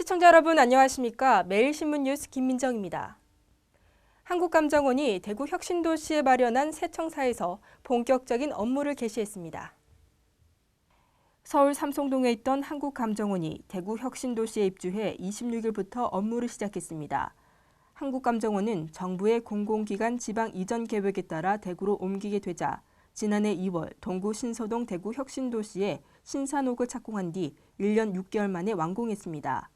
시청자 여러분 안녕하십니까? 매일신문 뉴스 김민정입니다. 한국감정원이 대구 혁신도시에 마련한 세청사에서 본격적인 업무를 개시했습니다. 서울 삼성동에 있던 한국감정원이 대구 혁신도시에 입주해 26일부터 업무를 시작했습니다. 한국감정원은 정부의 공공기관 지방 이전 계획에 따라 대구로 옮기게 되자 지난해 2월 동구 신서동 대구 혁신도시에 신산옥을 착공한 뒤 1년 6개월 만에 완공했습니다.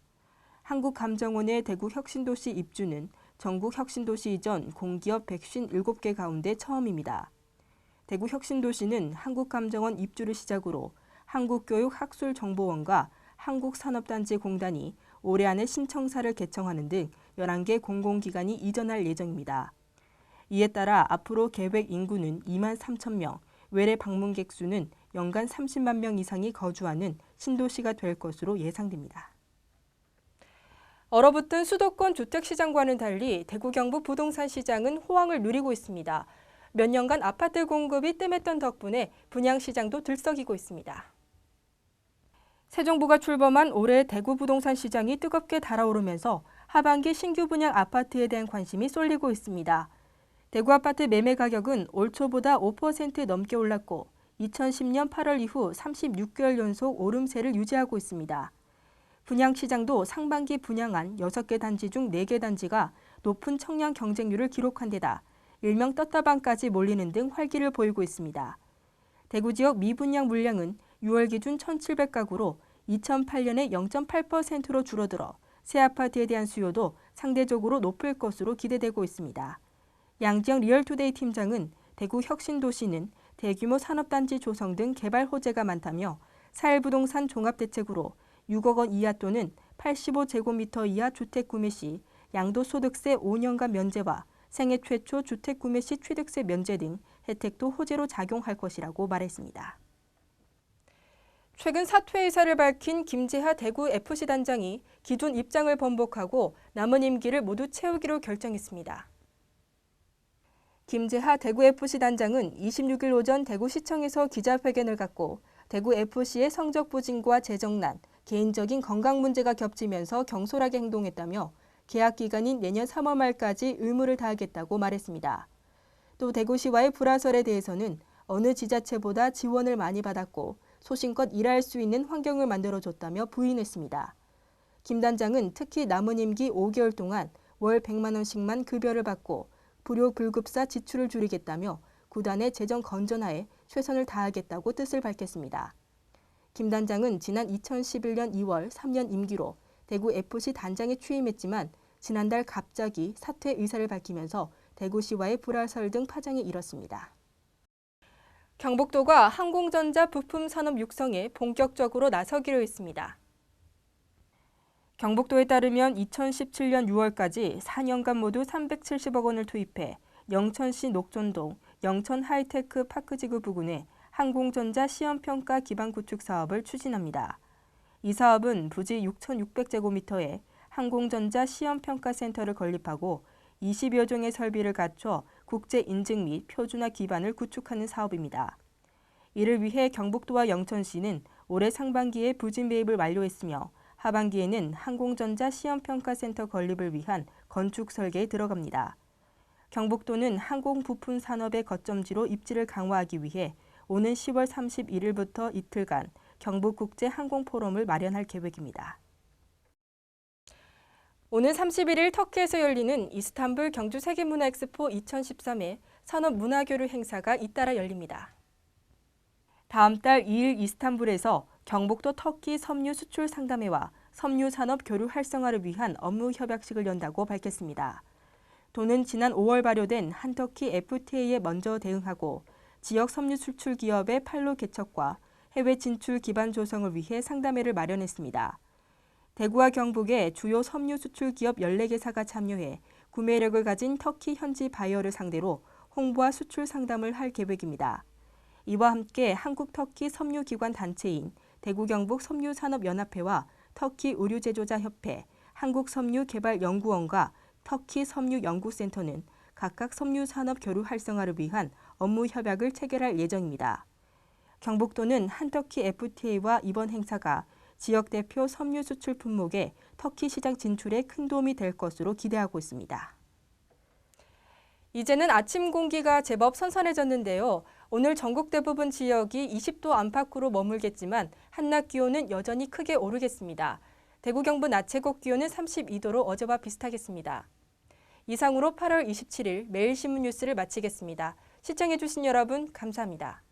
한국감정원의 대구 혁신도시 입주는 전국 혁신도시 이전 공기업 157개 가운데 처음입니다. 대구 혁신도시는 한국감정원 입주를 시작으로 한국교육학술정보원과 한국산업단지공단이 올해 안에 신청사를 개청하는 등 11개 공공기관이 이전할 예정입니다. 이에 따라 앞으로 계획 인구는 2만 3천 명, 외래 방문객 수는 연간 30만 명 이상이 거주하는 신도시가 될 것으로 예상됩니다. 얼어붙은 수도권 주택시장과는 달리 대구 경북 부동산 시장은 호황을 누리고 있습니다. 몇 년간 아파트 공급이 뜸했던 덕분에 분양시장도 들썩이고 있습니다. 새 정부가 출범한 올해 대구 부동산 시장이 뜨겁게 달아오르면서 하반기 신규 분양 아파트에 대한 관심이 쏠리고 있습니다. 대구 아파트 매매 가격은 올 초보다 5% 넘게 올랐고 2010년 8월 이후 36개월 연속 오름세를 유지하고 있습니다. 분양시장도 상반기 분양한 6개 단지 중 4개 단지가 높은 청약 경쟁률을 기록한 데다 일명 떴다방까지 몰리는 등 활기를 보이고 있습니다. 대구 지역 미분양 물량은 6월 기준 1,700가구로 2008년에 0.8%로 줄어들어 새 아파트에 대한 수요도 상대적으로 높을 것으로 기대되고 있습니다. 양지영 리얼투데이 팀장은 대구 혁신도시는 대규모 산업단지 조성 등 개발 호재가 많다며 사일부동산 종합대책으로 6억 원 이하 또는 85제곱미터 이하 주택 구매 시 양도소득세 5년간 면제와 생애 최초 주택 구매 시 취득세 면제 등 혜택도 호재로 작용할 것이라고 말했습니다. 최근 사퇴 의사를 밝힌 김재하 대구FC 단장이 기존 입장을 번복하고 남은 임기를 모두 채우기로 결정했습니다. 김재하 대구FC 단장은 26일 오전 대구시청에서 기자회견을 갖고 대구FC의 성적 부진과 재정난, 개인적인 건강 문제가 겹치면서 경솔하게 행동했다며 계약 기간인 내년 3월 말까지 의무를 다하겠다고 말했습니다. 또 대구시와의 불화설에 대해서는 어느 지자체보다 지원을 많이 받았고 소신껏 일할 수 있는 환경을 만들어줬다며 부인했습니다. 김 단장은 특히 남은 임기 5개월 동안 월 100만 원씩만 급여를 받고 불효 불급사 지출을 줄이겠다며 구단의 재정 건전하에 최선을 다하겠다고 뜻을 밝혔습니다. 김 단장은 지난 2011년 2월 3년 임기로 대구FC 단장에 취임했지만 지난달 갑자기 사퇴 의사를 밝히면서 대구시와의 불화설 등 파장이 일었습니다. 경북도가 항공전자 부품 산업 육성에 본격적으로 나서기로 했습니다. 경북도에 따르면 2017년 6월까지 4년간 모두 370억 원을 투입해 영천시 녹전동 영천 하이테크 파크지구 부근에 항공전자 시험평가 기반 구축 사업을 추진합니다. 이 사업은 부지 6,600제곱미터에 항공전자 시험평가센터를 건립하고 20여 종의 설비를 갖춰 국제 인증 및 표준화 기반을 구축하는 사업입니다. 이를 위해 경북도와 영천시는 올해 상반기에 부지 매입을 완료했으며 하반기에는 항공전자 시험평가센터 건립을 위한 건축 설계에 들어갑니다. 경북도는 항공부품 산업의 거점지로 입지를 강화하기 위해 오는 10월 31일부터 이틀간 경북국제항공포럼을 마련할 계획입니다. 오는 31일 터키에서 열리는 이스탄불 경주세계문화엑스포 2013의 산업문화교류 행사가 잇따라 열립니다. 다음 달 2일 이스탄불에서 경북도 터키 섬유 수출 상담회와 섬유 산업 교류 활성화를 위한 업무 협약식을 연다고 밝혔습니다. 도는 지난 5월 발효된 한터키 FTA에 먼저 대응하고 지역 섬유 수출 기업의 판로 개척과 해외 진출 기반 조성을 위해 상담회를 마련했습니다. 대구와 경북의 주요 섬유 수출 기업 14개사가 참여해 구매력을 가진 터키 현지 바이어를 상대로 홍보와 수출 상담을 할 계획입니다. 이와 함께 한국-터키 섬유기관 단체인 대구경북섬유산업연합회와 터키 의류제조자협회, 한국섬유개발연구원과 터키 섬유연구센터는 각각 섬유산업 교류 활성화를 위한 업무 협약을 체결할 예정입니다. 경북도는 한터키 FTA와 이번 행사가 지역 대표 섬유 수출 품목에 터키 시장 진출에 큰 도움이 될 것으로 기대하고 있습니다. 이제는 아침 공기가 제법 선선해졌는데요. 오늘 전국 대부분 지역이 20도 안팎으로 머물겠지만 한낮 기온은 여전히 크게 오르겠습니다. 대구 경북 낮 최고 기온은 32도로 어제와 비슷하겠습니다. 이상으로 8월 27일 매일신문 뉴스를 마치겠습니다. 시청해주신 여러분 감사합니다.